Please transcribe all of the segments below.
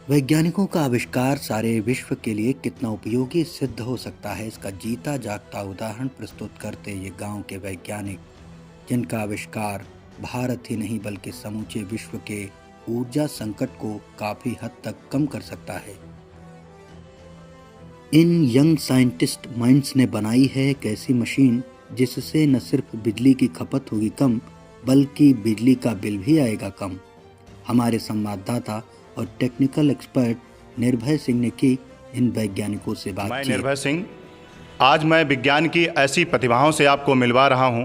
वैज्ञानिकों का आविष्कार सारे विश्व के लिए कितना उपयोगी सिद्ध हो सकता है, इसका जीता जागता उदाहरण प्रस्तुत करते ये गांव के वैज्ञानिक, जिनका आविष्कार भारत ही नहीं बल्कि समूचे विश्व के ऊर्जा संकट को काफी हद तक कम कर सकता है। इन यंग साइंटिस्ट माइंड्स ने बनाई है एक ऐसी मशीन जिससे न सिर्फ बिजली की खपत होगी कम, बल्कि बिजली का बिल भी आएगा कम। हमारे संवाददाता और टेक्निकल एक्सपर्ट निर्भय सिंह ने की इन वैज्ञानिकों से बातचीत। मैं निर्भय सिंह, आज मैं विज्ञान की ऐसी प्रतिभाओं से आपको मिलवा रहा हूं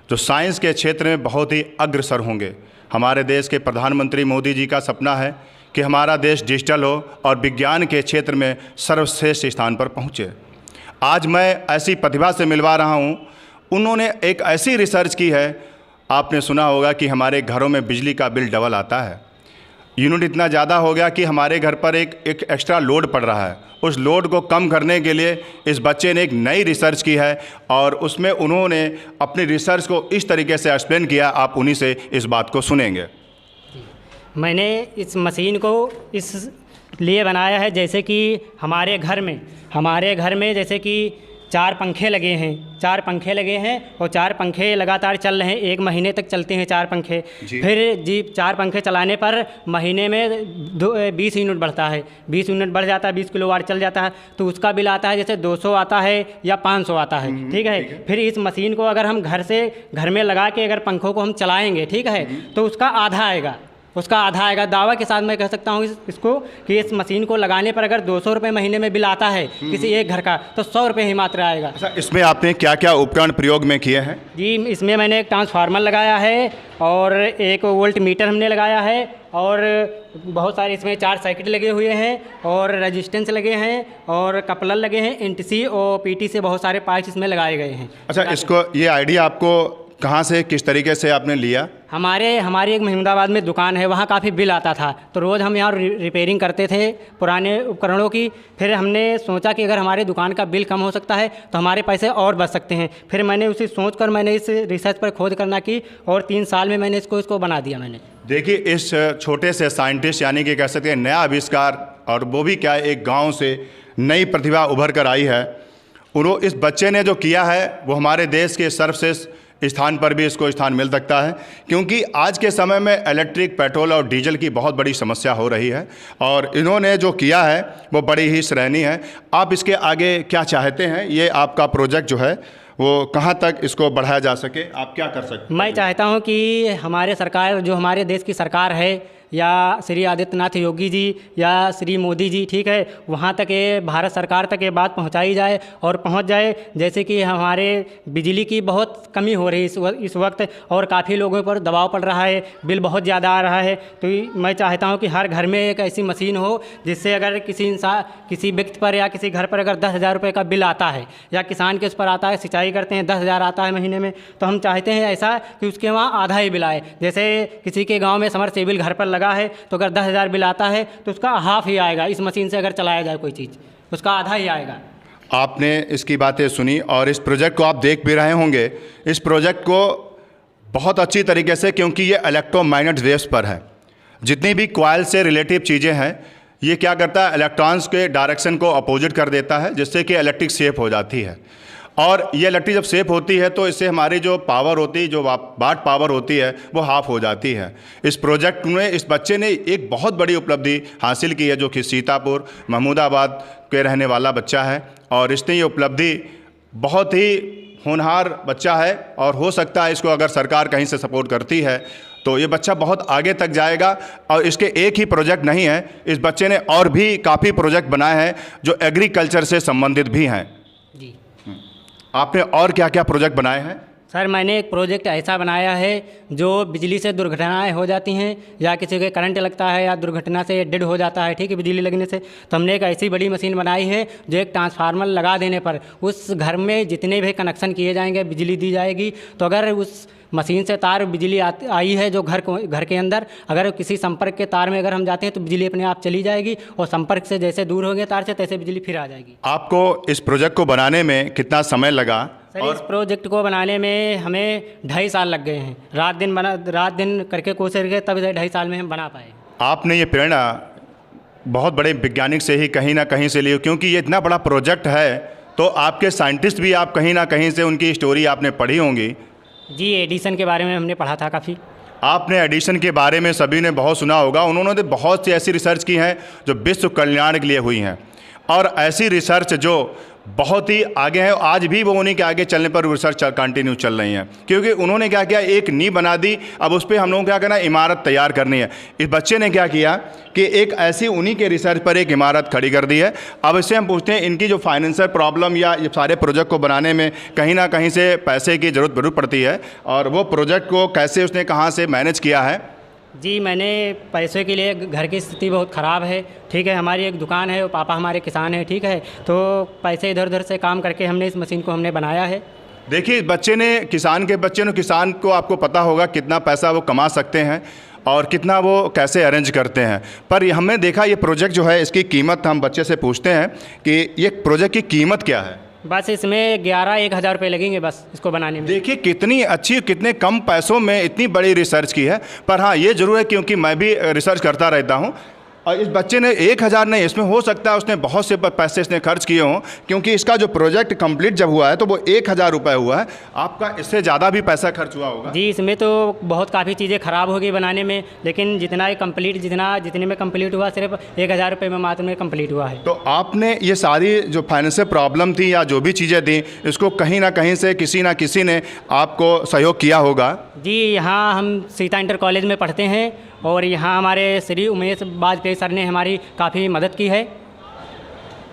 जो साइंस के क्षेत्र में बहुत ही अग्रसर होंगे। हमारे देश के प्रधानमंत्री मोदी जी का सपना है कि हमारा देश डिजिटल हो और विज्ञान के क्षेत्र में सर्वश्रेष्ठ स्थान पर पहुंचे। आज मैं ऐसी प्रतिभा से मिलवा रहा हूं। उन्होंने एक ऐसी रिसर्च की है, आपने सुना होगा कि हमारे घरों में बिजली का बिल डबल आता है। यूनिट इतना ज़्यादा हो गया कि हमारे घर पर एक एक्स्ट्रा लोड पड़ रहा है। उस लोड को कम करने के लिए इस बच्चे ने एक नई रिसर्च की है और उसमें उन्होंने अपनी रिसर्च को इस तरीके से एक्सप्लेन किया। आप उन्हीं से इस बात को सुनेंगे। मैंने इस मशीन को इस लिए बनाया है जैसे कि हमारे घर में जैसे कि चार पंखे लगे हैं और चार पंखे लगातार चल रहे हैं। 1 महीने तक चलते हैं 4 पंखे। फिर 4 पंखे चलाने पर महीने में 20 यूनिट बढ़ता है। 20 यूनिट बढ़ जाता है, 20 किलोवाट चल जाता है, तो उसका बिल आता है जैसे 200 आता है या 500 आता है। ठीक है। फिर इस मशीन को अगर हम घर में लगा के अगर पंखों को हम चलाएँगे, ठीक है, तो उसका आधा आएगा। दावा के साथ मैं कह सकता हूँ इसको कि इस मशीन को लगाने पर अगर 200 रुपये महीने में बिल आता है किसी एक घर का, तो 100 रुपये ही मात्र आएगा। अच्छा, इसमें आपने क्या क्या उपकरण प्रयोग में किए हैं? जी, इसमें मैंने एक ट्रांसफार्मर लगाया है और एक वोल्ट मीटर हमने लगाया है और बहुत सारे इसमें 4 सर्किट लगे हुए हैं और रेजिस्टेंस लगे हैं और कपलर लगे हैं। NTC और PT से बहुत सारे पार्ट्स इसमें लगाए गए हैं। अच्छा, इसको ये आइडिया आपको कहाँ से, किस तरीके से आपने लिया? हमारी एक महमूदाबाद में दुकान है, वहाँ काफ़ी बिल आता था, तो रोज़ हम यहाँ रिपेयरिंग करते थे पुराने उपकरणों की। फिर हमने सोचा कि अगर हमारे दुकान का बिल कम हो सकता है तो हमारे पैसे और बच सकते हैं। फिर मैंने उसे सोचकर मैंने इस रिसर्च पर खोज करना की और 3 साल में मैंने इसको बना दिया। मैंने देखिए, इस छोटे से साइंटिस्ट यानी कि कह सकते हैं नया आविष्कार, और वो भी क्या, एक गाँव से नई प्रतिभा उभर कर आई है। इस बच्चे ने जो किया है वो हमारे देश के सर्वश्रेष्ठ स्थान पर भी इसको स्थान मिल सकता है, क्योंकि आज के समय में इलेक्ट्रिक, पेट्रोल और डीजल की बहुत बड़ी समस्या हो रही है और इन्होंने जो किया है वो बड़ी ही सराहनीय है। आप इसके आगे क्या चाहते हैं? ये आपका प्रोजेक्ट जो है वो कहाँ तक इसको बढ़ाया जा सके, आप क्या कर सकते हैं? मैं चाहता हूँ कि हमारे देश की सरकार है, या श्री आदित्यनाथ योगी जी या श्री मोदी जी, ठीक है, वहाँ तक ये भारत सरकार तक ये बात पहुँचाई जाए और पहुँच जाए। जैसे कि हमारे बिजली की बहुत कमी हो रही है इस वक्त और काफ़ी लोगों पर दबाव पड़ रहा है, बिल बहुत ज़्यादा आ रहा है। तो मैं चाहता हूँ कि हर घर में एक ऐसी मशीन हो जिससे अगर किसी व्यक्ति पर या किसी घर पर अगर 10,000 रुपये का बिल आता है या किसान के उस पर आता है, सिंचाई करते हैं 10,000 आता है महीने में, तो हम चाहते हैं ऐसा कि उसके वहाँ आधा ही बिल आए। जैसे किसी के गाँव में समरसेबिल घर पर लगा है तो अगर 10,000 बिल आता है तो उसका हाफ ही आएगा। इस मशीन से अगर चलाया जाए कोई चीज़, उसका आधा ही आएगा। आपने इसकी बातें सुनी और इस प्रोजेक्ट को आप देख भी रहे होंगे। इस प्रोजेक्ट को बहुत अच्छी तरीके से, क्योंकि ये इलेक्ट्रोमैग्नेटिक वेव्स पर है, जितनी भी कॉइल से रिलेटिव चीज़ें हैं, ये क्या करता है, इलेक्ट्रॉन्स के डायरेक्शन को अपोजिट कर देता है, जिससे कि इलेक्ट्रिक सेफ हो जाती है। और ये इलेक्ट्रिक जब सेफ होती है तो इससे हमारी जो पावर होती है, जो वाट पावर होती है, वो हाफ हो जाती है। इस प्रोजेक्ट में इस बच्चे ने एक बहुत बड़ी उपलब्धि हासिल की है, जो कि सीतापुर महमूदाबाद के रहने वाला बच्चा है और इसने ये उपलब्धि, बहुत ही होनहार बच्चा है और हो सकता है इसको अगर सरकार कहीं से सपोर्ट करती है तो ये बच्चा बहुत आगे तक जाएगा। और इसके एक ही प्रोजेक्ट नहीं है, इस बच्चे ने और भी काफ़ी प्रोजेक्ट बनाए हैं जो एग्रीकल्चर से संबंधित भी हैं। जी, आपने और क्या क्या प्रोजेक्ट बनाए हैं? सर, मैंने एक प्रोजेक्ट ऐसा बनाया है जो बिजली से दुर्घटनाएं हो जाती हैं या किसी के करंट लगता है या दुर्घटना से डेड हो जाता है, ठीक है, बिजली लगने से, तो हमने एक ऐसी बड़ी मशीन बनाई है जो एक ट्रांसफार्मर लगा देने पर उस घर में जितने भी कनेक्शन किए जाएंगे बिजली दी जाएगी। तो अगर उस मशीन से तार बिजली आई है जो घर के अंदर, अगर किसी संपर्क के तार में अगर हम जाते हैं तो बिजली अपने आप चली जाएगी और संपर्क से जैसे दूर हो गए तार से तैसे बिजली फिर आ जाएगी। आपको इस प्रोजेक्ट को बनाने में कितना समय लगा? सर, इस प्रोजेक्ट को बनाने में हमें 2.5 साल लग गए हैं। रात दिन करके कोशिश करके तब 2.5 साल में हम बना पाए। आपने ये प्रेरणा बहुत बड़े वैज्ञानिक से ही कहीं ना कहीं से लिए, क्योंकि ये इतना बड़ा प्रोजेक्ट है तो आपके साइंटिस्ट भी आप कहीं ना कहीं से उनकी स्टोरी आपने पढ़ी होंगी। जी, एडिसन के बारे में हमने पढ़ा था काफ़ी। आपने एडिशन के बारे में सभी ने बहुत सुना होगा। उन्होंने तो बहुत सी ऐसी रिसर्च की हैं जो विश्व कल्याण के लिए हुई हैं, और ऐसी रिसर्च जो बहुत ही आगे है। आज भी वो उन्हीं के आगे चलने पर रिसर्च कंटिन्यू चल रही हैं, क्योंकि उन्होंने क्या किया, एक नींव बना दी। अब उस पर हम लोगों को क्या करना, इमारत तैयार करनी है। इस बच्चे ने क्या किया कि एक ऐसी उन्हीं के रिसर्च पर एक इमारत खड़ी कर दी है। अब इससे हम पूछते हैं, इनकी जो फाइनेंशियल प्रॉब्लम या ये सारे प्रोजेक्ट को बनाने में कहीं ना कहीं से पैसे की ज़रूरत पड़ती है, और वो प्रोजेक्ट को कैसे उसने कहाँ से मैनेज किया है। जी, मैंने पैसे के लिए, घर की स्थिति बहुत ख़राब है, ठीक है। हमारी एक दुकान है, पापा हमारे किसान हैं, ठीक है। तो पैसे इधर उधर से काम करके हमने इस मशीन को हमने बनाया है। देखिए, बच्चे ने, किसान के बच्चे ने, किसान को आपको पता होगा कितना पैसा वो कमा सकते हैं और कितना वो कैसे अरेंज करते हैं। पर हमने देखा ये प्रोजेक्ट जो है, इसकी कीमत हम बच्चे से पूछते हैं कि ये प्रोजेक्ट की कीमत क्या है। बस इसमें 11-1 हज़ार रुपये लगेंगे बस इसको बनाने में। देखिए कितनी अच्छी, कितने कम पैसों में इतनी बड़ी रिसर्च की है। पर हाँ, ये ज़रूर है, क्योंकि मैं भी रिसर्च करता रहता हूँ, और इस बच्चे ने 1,000 नहीं, इसमें हो सकता है उसने बहुत से पैसे इसने खर्च किए हों, क्योंकि इसका जो प्रोजेक्ट कंप्लीट जब हुआ है तो वो 1,000 रुपये हुआ है। आपका इससे ज़्यादा भी पैसा खर्च हुआ होगा। जी, इसमें तो बहुत काफ़ी चीज़ें ख़राब हो गई बनाने में, लेकिन जितने में कंप्लीट हुआ, सिर्फ 1,000 रुपये में मात्र में कंप्लीट हुआ है। तो आपने ये सारी जो फाइनेंशियल प्रॉब्लम थी या जो भी चीज़ें थी, इसको कहीं ना कहीं से किसी ना किसी ने आपको सहयोग किया होगा। जी, यहाँ हम सीता इंटर कॉलेज में पढ़ते हैं, और यहाँ हमारे श्री उमेश वाजपेयी सर ने हमारी काफ़ी मदद की है।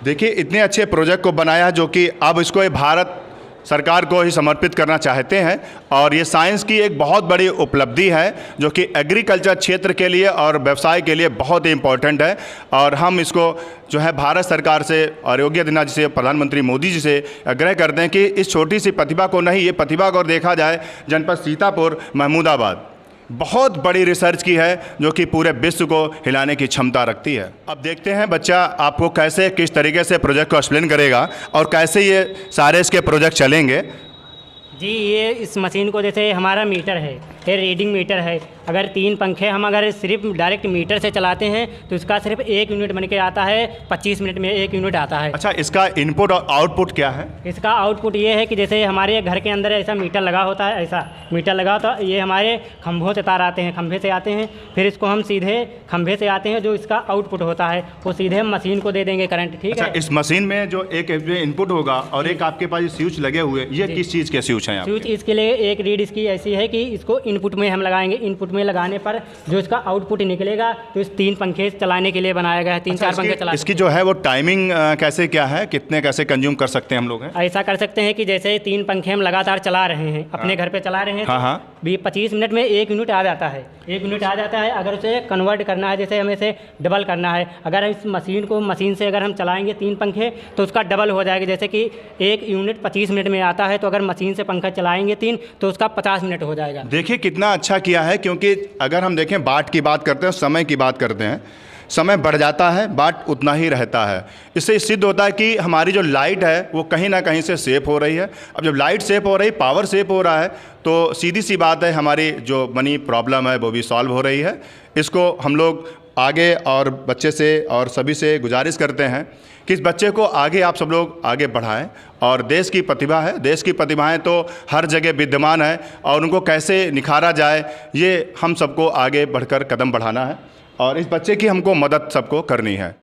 देखिए, इतने अच्छे प्रोजेक्ट को बनाया जो कि अब इसको भारत सरकार को ही समर्पित करना चाहते हैं, और ये साइंस की एक बहुत बड़ी उपलब्धि है जो कि एग्रीकल्चर क्षेत्र के लिए और व्यवसाय के लिए बहुत ही इम्पोर्टेंट है। और हम इसको जो है भारत सरकार से और योगी आदित्यनाथ जी से, प्रधानमंत्री मोदी जी से आग्रह करते हैं कि इस छोटी सी प्रतिभा को नहीं, ये प्रतिभा को देखा जाए जनपद सीतापुर, महमूदाबाद, बहुत बड़ी रिसर्च की है जो कि पूरे विश्व को हिलाने की क्षमता रखती है। अब देखते हैं बच्चा आपको कैसे, किस तरीके से प्रोजेक्ट को एक्सप्लेन करेगा और कैसे ये सारे इसके प्रोजेक्ट चलेंगे। जी, ये इस मशीन को, जैसे हमारा मीटर है, ये रीडिंग मीटर है। अगर 3 पंखे हम अगर सिर्फ डायरेक्ट मीटर से चलाते हैं तो इसका सिर्फ 1 यूनिट बन के आता है, 25 मिनट में 1 यूनिट आता है। अच्छा, इसका इनपुट और आउटपुट क्या है? इसका आउटपुट ये है कि जैसे हमारे घर के अंदर ऐसा मीटर लगा होता है, ऐसा मीटर लगा तो ये हमारे खंभों से तार आते हैं, खंभे से आते हैं, फिर इसको हम सीधे खंभे से आते हैं, जो इसका आउटपुट होता है वो सीधे हम मशीन को दे देंगे करंट, ठीक है। इस मशीन में जो एक इनपुट होगा और एक आपके पास स्विच लगे हुए, ये किस चीज़ के स्विच हैं? स्विच इसके लिए एक रीड इसकी ऐसी है कि इसको इनपुट में हम लगाएंगे। इनपुट में लगाने पर जो इसका आउटपुट निकलेगा, तो इस 3 पंखे चलाने के लिए बनाया गया है, 3-4 पंखे चला। इसकी जो है वो टाइमिंग कैसे क्या है, कितने कैसे कंज्यूम कर सकते हैं हम लोग? ऐसा कर सकते हैं कि जैसे 3 पंखे हम लगातार चला रहे हैं, अपने घर पे चला रहे हैं, हाँ, भी 25 मिनट में 1 यूनिट आ जाता है, 1 यूनिट आ जाता है। अगर उसे कन्वर्ट करना है, जैसे हमें इसे डबल करना है, अगर इस मशीन से अगर हम चलाएंगे 3 पंखे तो उसका डबल हो जाएगा। जैसे कि 1 यूनिट 25 मिनट में आता है, तो अगर मशीन से पंखा चलाएंगे 3 तो उसका 50 मिनट हो जाएगा। देखिए कितना अच्छा किया है, क्योंकि अगर हम देखें, बाट की बात करते हैं, समय की बात करते हैं, समय बढ़ जाता है, बाट उतना ही रहता है। इससे सिद्ध होता है कि हमारी जो लाइट है वो कहीं ना कहीं से सेव हो रही है। अब जब लाइट सेव हो रही, पावर सेव हो रहा है, तो सीधी सी बात है, हमारी जो मनी प्रॉब्लम है वो भी सॉल्व हो रही है। इसको हम लोग आगे और बच्चे से और सभी से गुजारिश करते हैं कि इस बच्चे को आगे आप सब लोग आगे बढ़ाएं। और देश की प्रतिभा है, देश की प्रतिभाएं तो हर जगह विद्यमान है, और उनको कैसे निखारा जाए, ये हम सबको आगे बढ़कर कदम बढ़ाना है, और इस बच्चे की हमको मदद सबको करनी है।